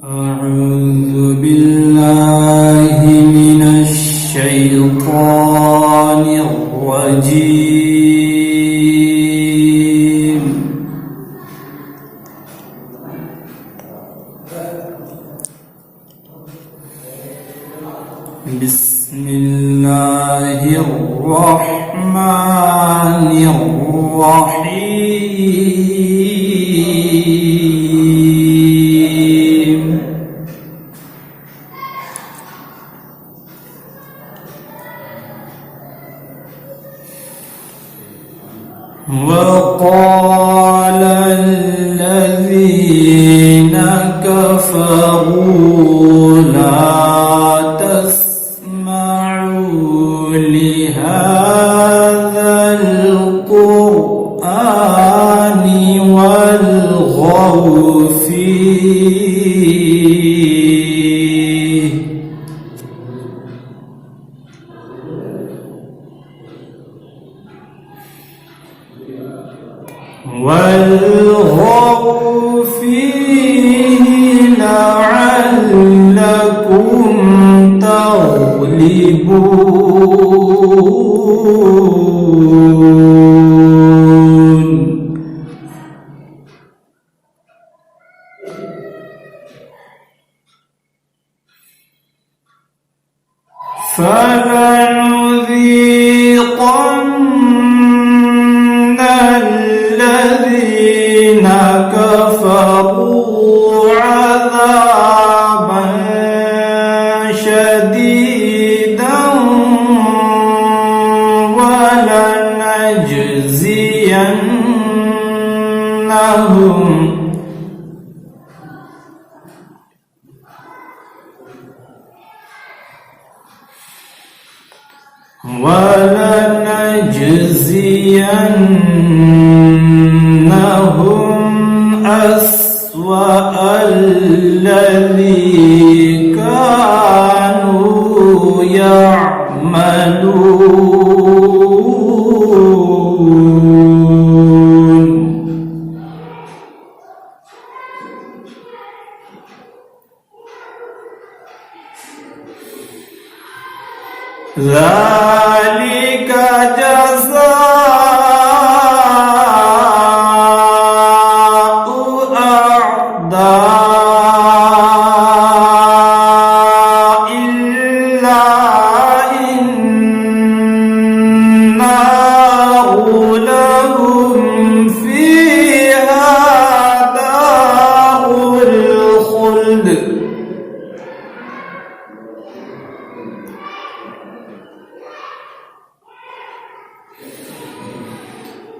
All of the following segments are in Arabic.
أعوذ بالله من الشيطان الرجيم. بسم الله الرحمن الرحيم. وقال الذين كفروا لا تسمعوا لهذا القرآن والغوا فيه لعلكم تغلبون. فلنذيقن الذين كفروا عذابا شديدا ولنجزينهم أسوأ الذي كانوا يعملون. ذلك جزاء أعداء الله النار لهم فيها دار الخلد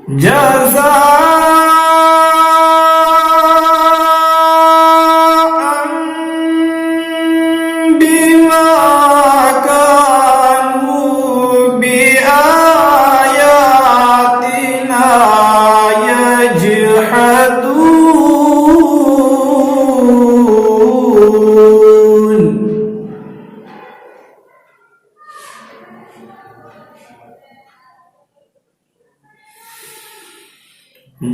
جزاء بما كانوا بآياتنا يجحدون.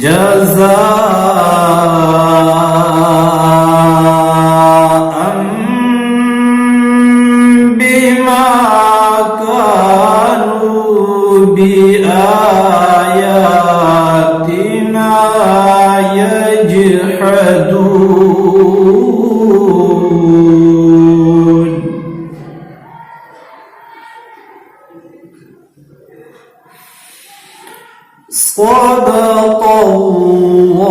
جزاء بما كانوا بآياتنا يجحدون. صدق الله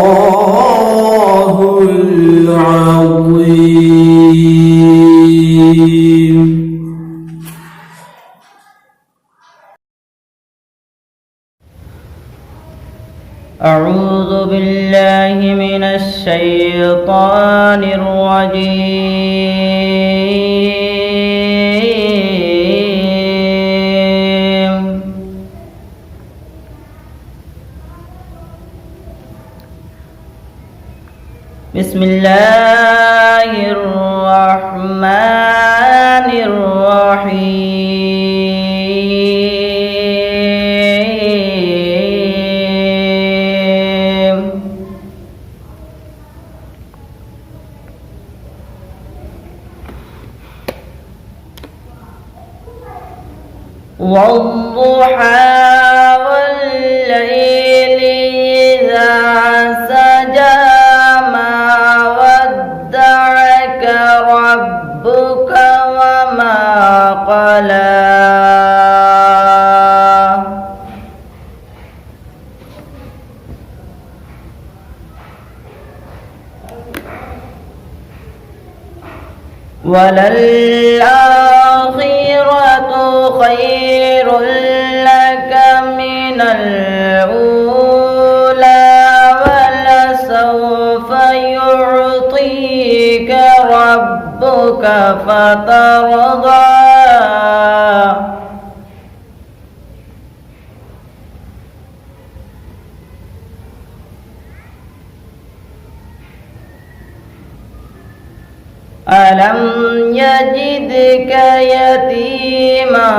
العظيم. أعوذ بالله من الشيطان الرجيم. بسم الله الرحمن الرحيم. والضحى والليل إذا سجى ما ودعك ربك وما قلى وللآخرة خير لك من الأولى ولسوف يعطيك ربك فترضى ألم يجدك يتيما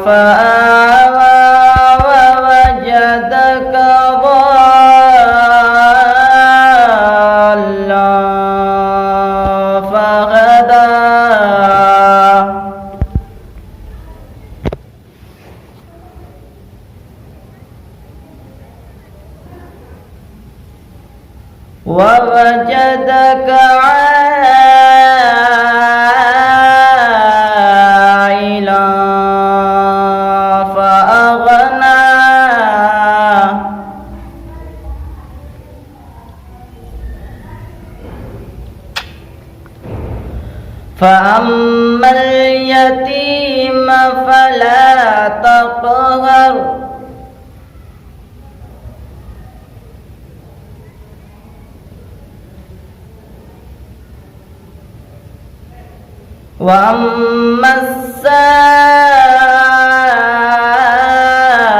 فآوى ووجدك ضالا فهدى ووجدك عائلا فأغنى فأما اليتيم فلا تقهر وأما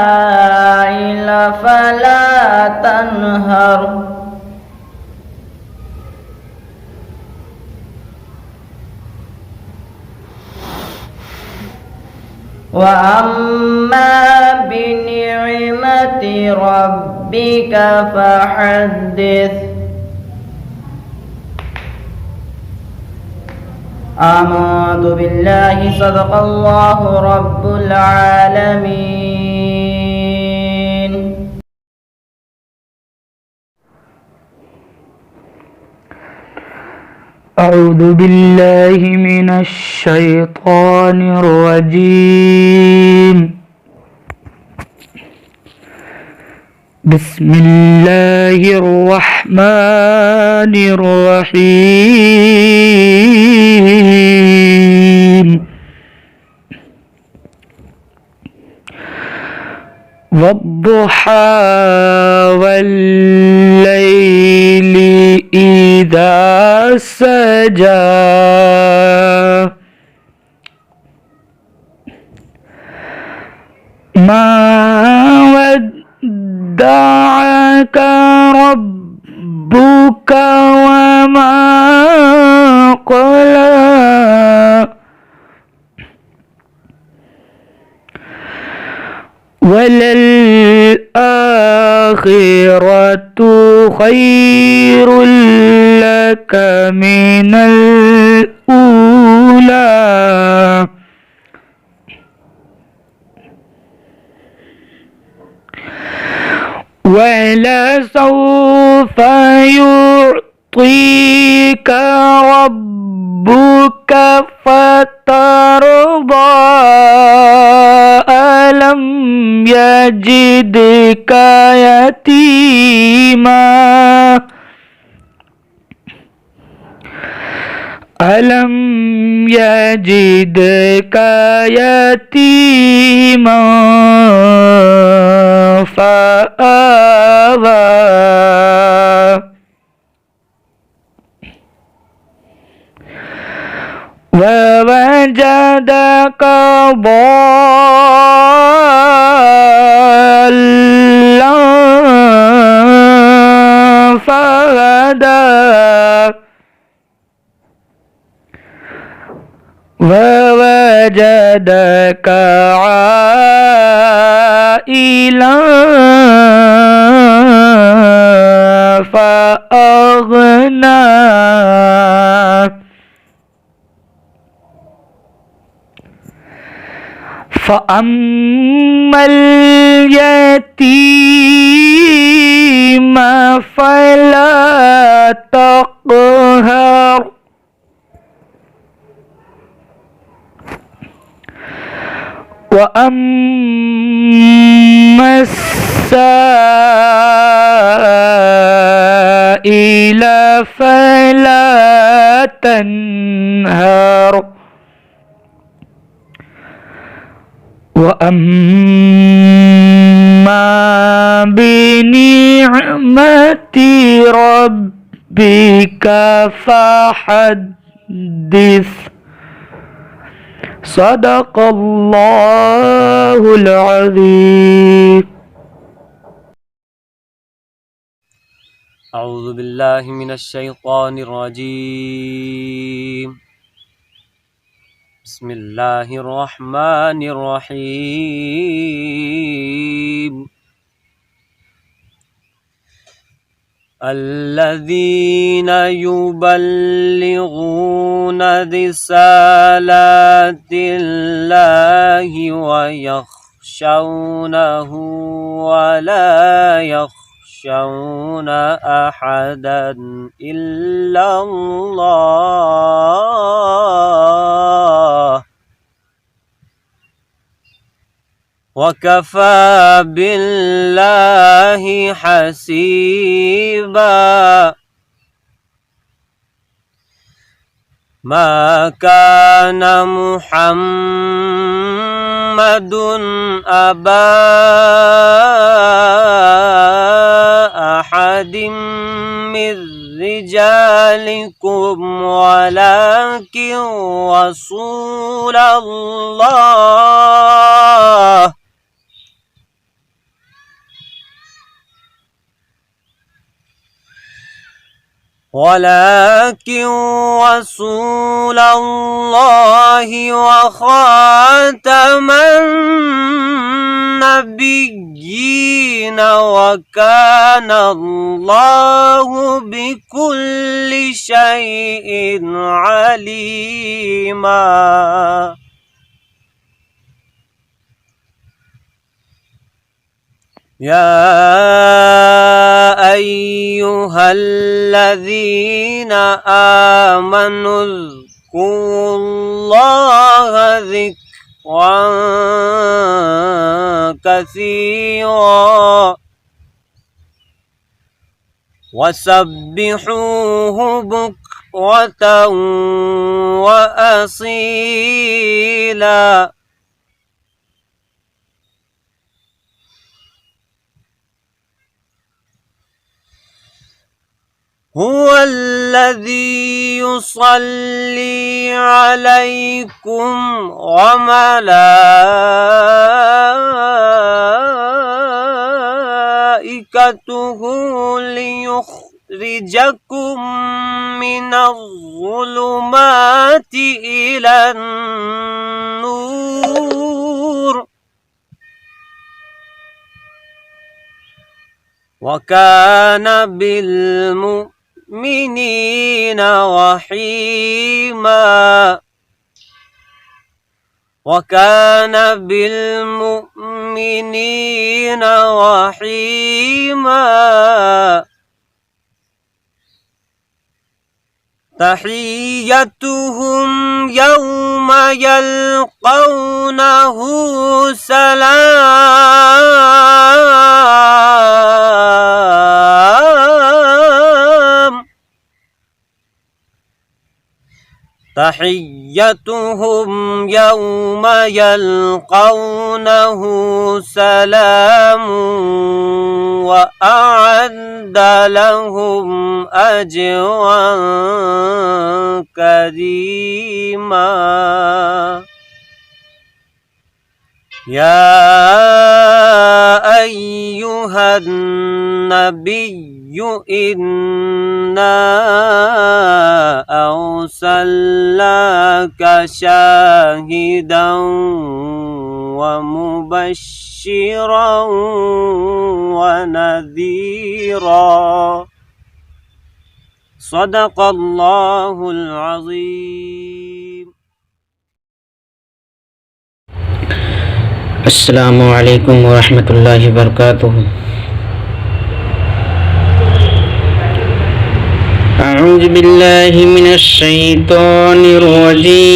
السائل فلا تنهر وأما بنعمة ربك فحدث آمنت بالله صدق الله رب العالمين. أعوذ بالله من الشيطان الرجيم. بسم الله الرحمن الرحيم. والضحى والليل إذا سجى ما ودعك ربك وما قلى وللآخرة خير لك من الأولى ولسوف يعطيك ربك فترضى ألم يجدك يتيما ألم يجدك يتيما فآوى ووجدك ضالا فهدى ووجدك عائلا فأغنى فأما اليتيم فلا تقهر وأما السائل فلا تنهر وأما بنعمة ربك فحدث صدق الله العظيم. أعوذ بالله من الشيطان الرجيم. بسم الله الرحمن الرحيم. الذين يبلغون رسالات الله ويخشونه ولا يخشون أحدا إلا الله وكفى بالله حسيبا. ما كان محمد أبا أحد من رجالكم ولكن رسول الله وخاتم النبيين وكان الله بكل شيء عليما. يا أيها الذين آمنوا اذكروا الله ذكرا كثيرا وسبحوه بكرة وأصيلا. هو الذي يصلي عليكم وملائكته ليخرجكم من الظلمات إلى النور وكان بالمؤمنين رحيما. وكان بالمؤمنين رحيما. تحيتهم يوم يلقونه سلام. تحيتهم يوم يلقونه سلام وأعد لهم أجرا كريما. يا أيها النبي إنا أرسلناك شاهدا ومبشرا ونذيرا. صدق الله العظيم. السلام عليكم ورحمة الله وبركاته. أعوذ بالله من الشيطان الرجيم.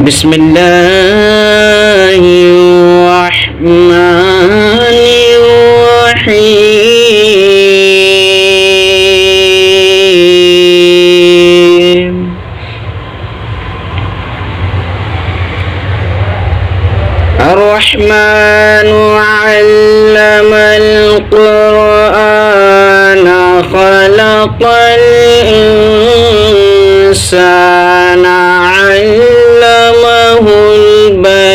بسم الله الرحمن الرحيم. الرحمن علم القرآن خلق الإنسان علمه البيان.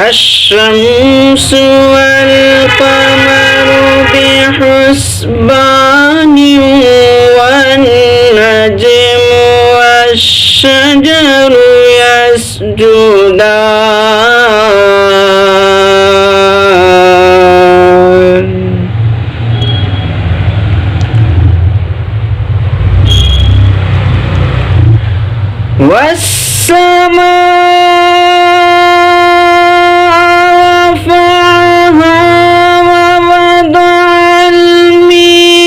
الشمس والقمر بحسبان والنجم والشجر يسجدان. والسماء رفعها ووضع الميزان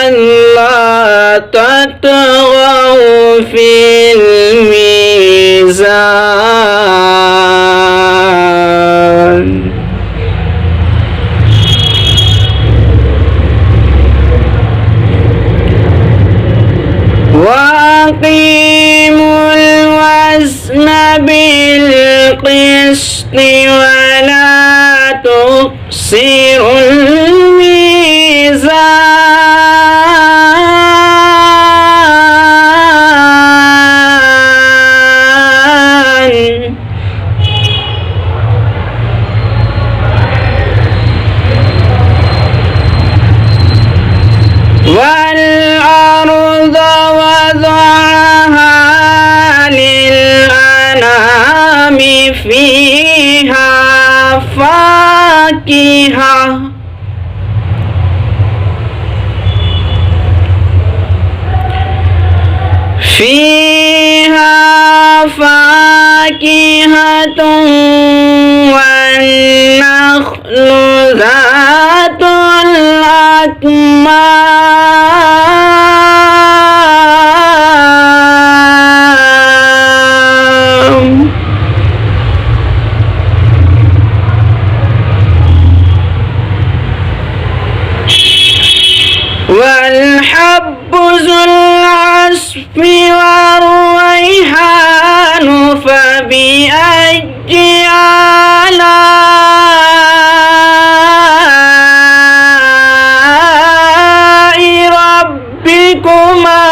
ألا تطغوا في الميزان. وأقيموا الوزن بالقسط ولا تخسروا الميزان. والأرض وضعها للأنام فيها فاكهة والنخل ذات الأكمام. والحب ذو العصف والريحان فبأي آلاء ربكما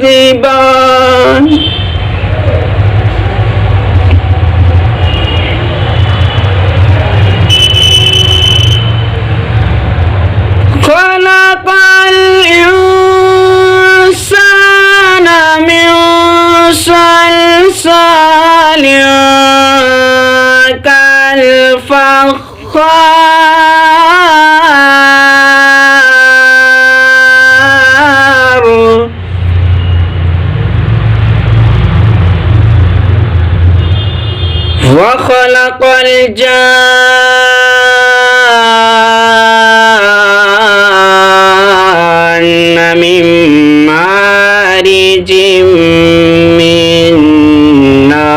تكذبان. خلق الإنسان من صلصال كالفخار. وخلق الجان من مارج من نار.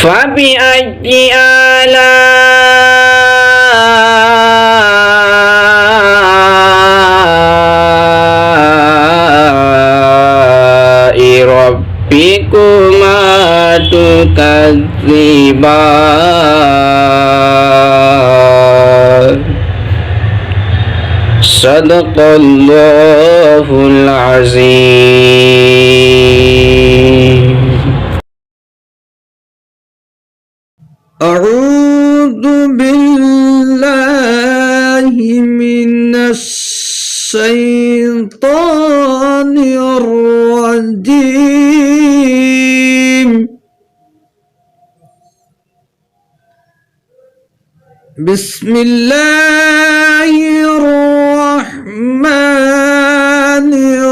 فبأي آلاء ربكما تكذبان. صدق الله العظيم. أعوذ بالله من الشيطان الرجيم بسم الله الرحمن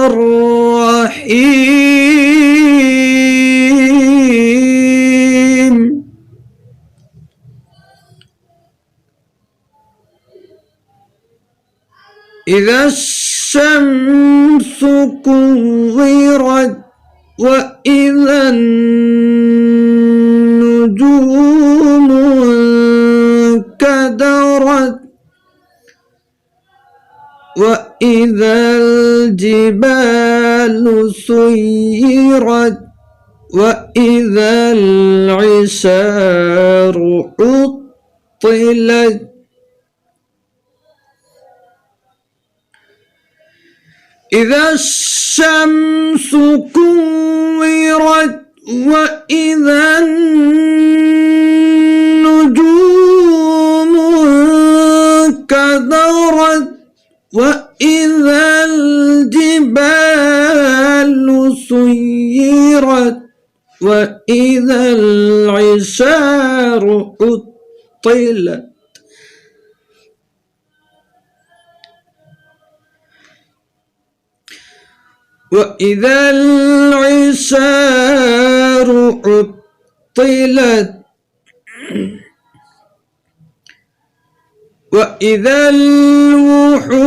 الرحيم إذا الشمس كورت وإذا النجوم انكدرت وإذا الجبال سيرت وإذا العشار عطلت إذا الشمس كورت وإذا النجوم انكدرت وإذا الجبال سيرت وإذا العشار عطلت وإذا العشار عطلت وإذا الوحوش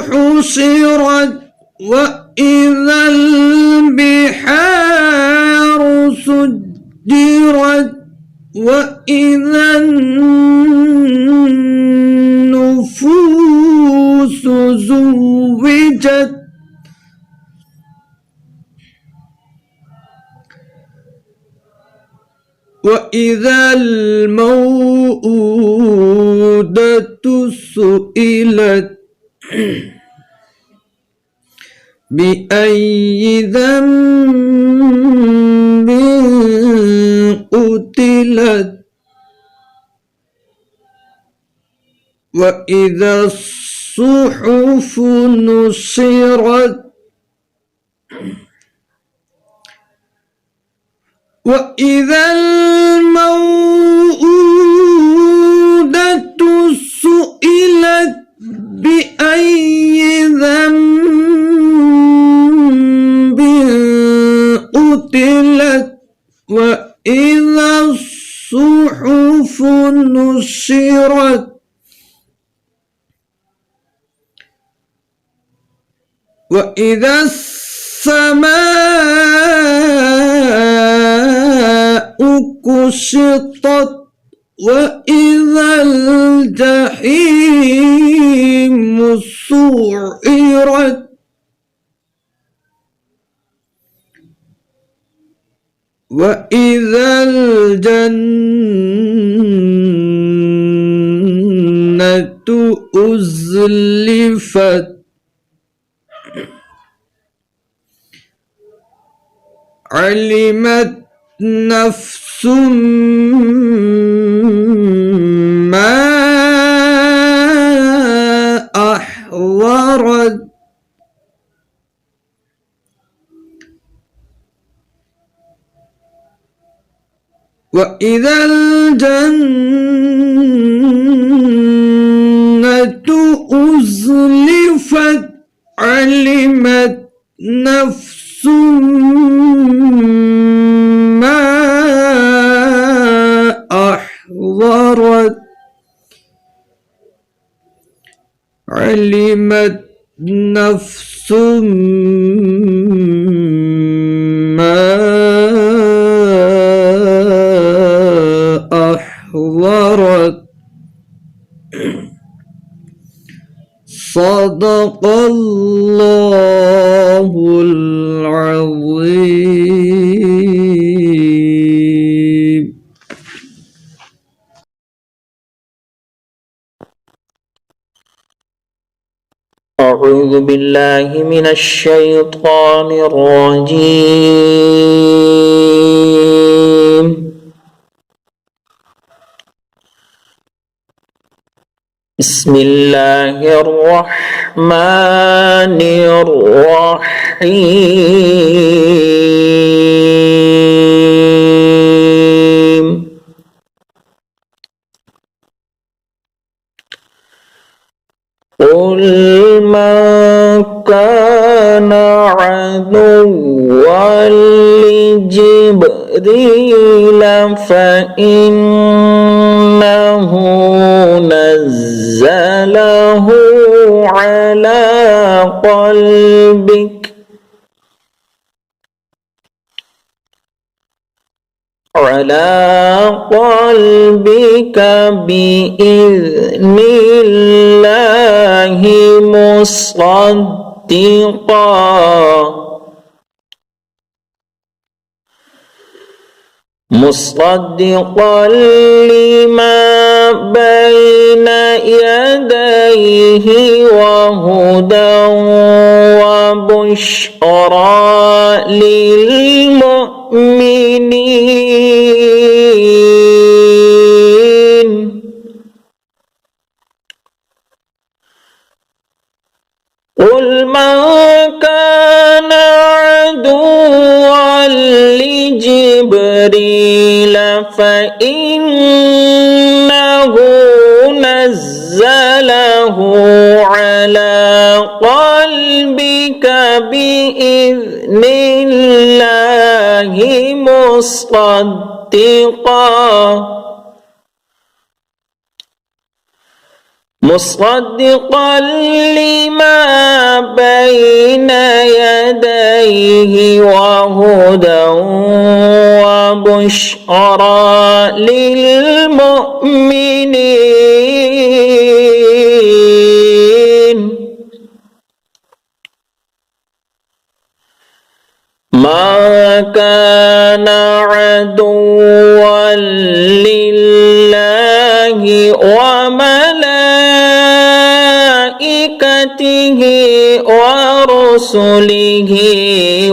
حشرت وإذا البحار سجرت وإذا النفوس زوجت وإذا الموءودة سئلت بأي ذنب قتلت وإذا الصحف نشرت وإذا الموءودة سئلت بأي ذنب قتلت وإذا الصحف نشرت وإذا السماء كشطت وإذا الجحيم سعرت وإذا الجنة أزلفت علمت نفس ما أحضرت وإذا الجنة أزلفت علمت نفس ما أحضرت علمت نفس ما أحضرت صدق الله العظيم. أعوذ بالله من الشيطان الرجيم. بسم الله الرحمن الرحمن الرحيم. قل من كان عدوا لجبريل فإنه نزله على قلبك بإذن الله مصدقا لما بين يديه وهدى وبشرى للمؤمنين. قل من كان عدوا لجبريل فإنه نزله على قلبك بإذن الله مصدقا لما بين يديه وهدى وبشرى للمؤمنين. ما كان عدوا لله وملائكته ورسله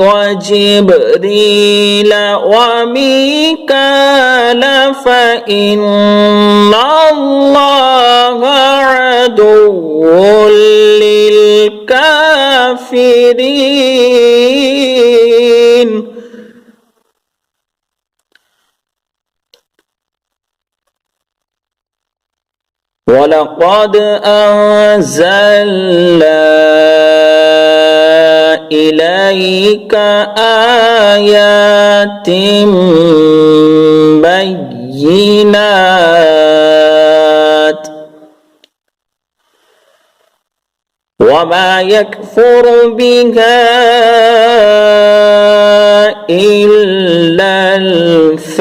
وجبريل وميكال فإن الله عدو للكافرين. ولقد أنزلنا إليك آيات بينات وما يكفر بها إلا الفاسقون.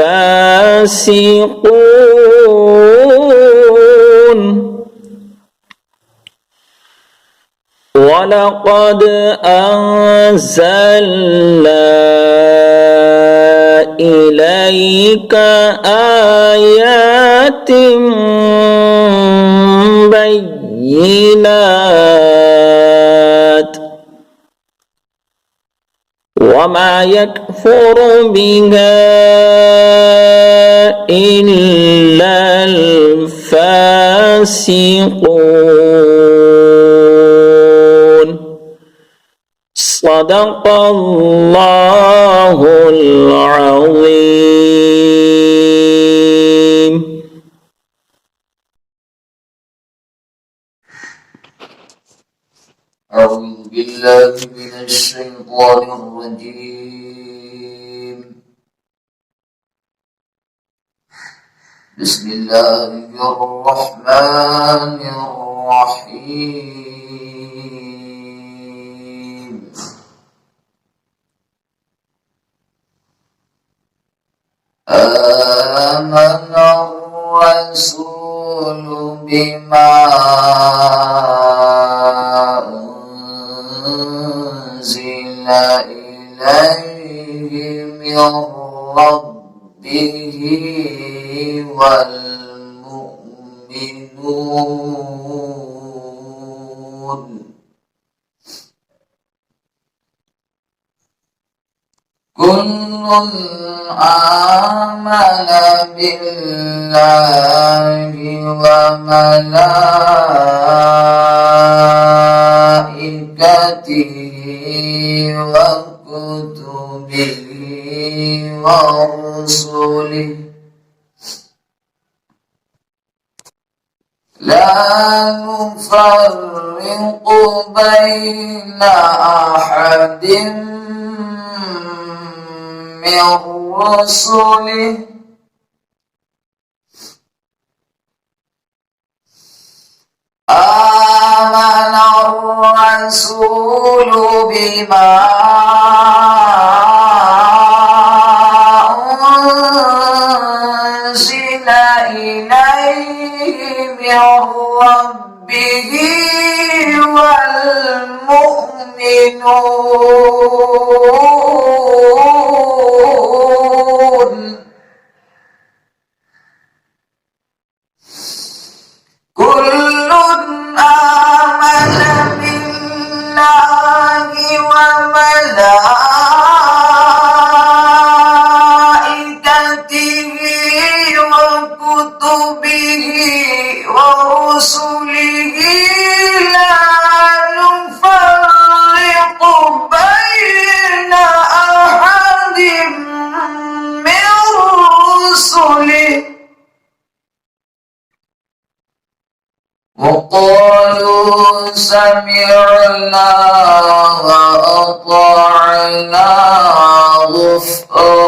ولقد أنزلنا إليك آيات بينات وما يكفر بها إلا الفاسقون. صدق الله العظيم. أعوذ بالله من الشيطان الرجيم. بسم الله الرحمن الرحيم. آمن الرسول بما أنزل إليه من ربه والمؤمنون كل آمن بالله وملائكته وملائكته وكتبه ورسله لا نفرق بين أحد من رسله آمن الرسول بما أنزل إليه من ربه والمؤمنون كل آمن بالله وملائكته وكتبه ورسله لا نفرق بين أحد من رسله وقالوا سمعنا وأطعنا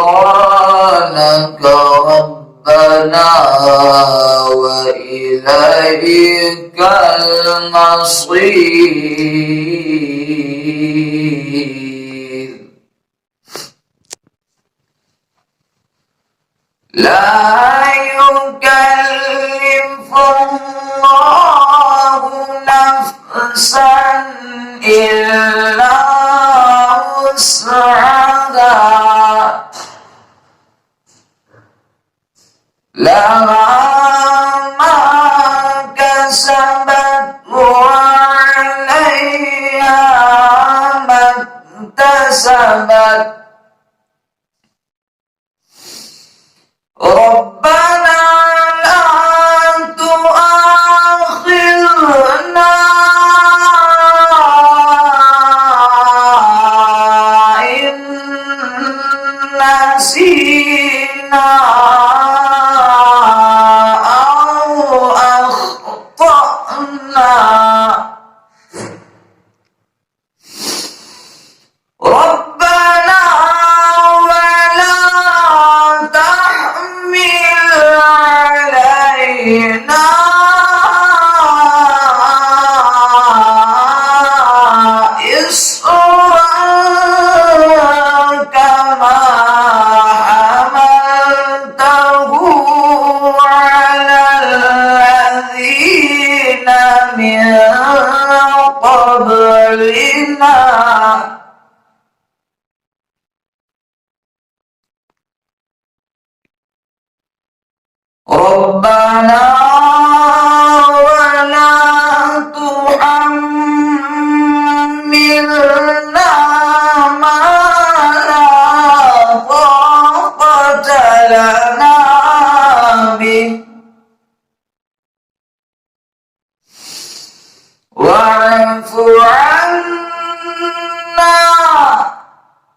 غفرانك ربنا وإليك المصير لا يكلف الله نفسا إلا وسعها لها ما كسبت وعليها ما اكتسبت ربنا لا تؤاخذنا إن نسينا أو أخطأنا ربنا ولا تحمل علينا إصرا كما حملته على الذين من قبلنا ربنا ولا تحملنا ما لا طاقة لنا به واعف عنا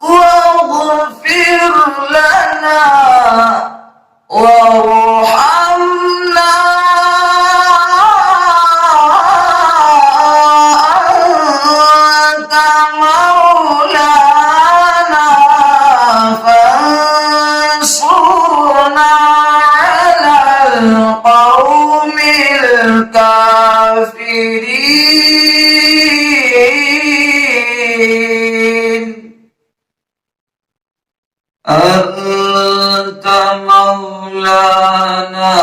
واغفر لنا وارحمنا أنت مولانا فانصرنا على القوم الكافرين أنت مولانا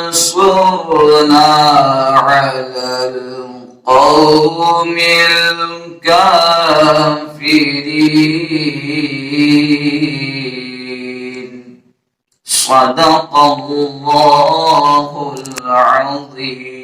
فانصرنا على القوم الكافرين صدق الله العظيم.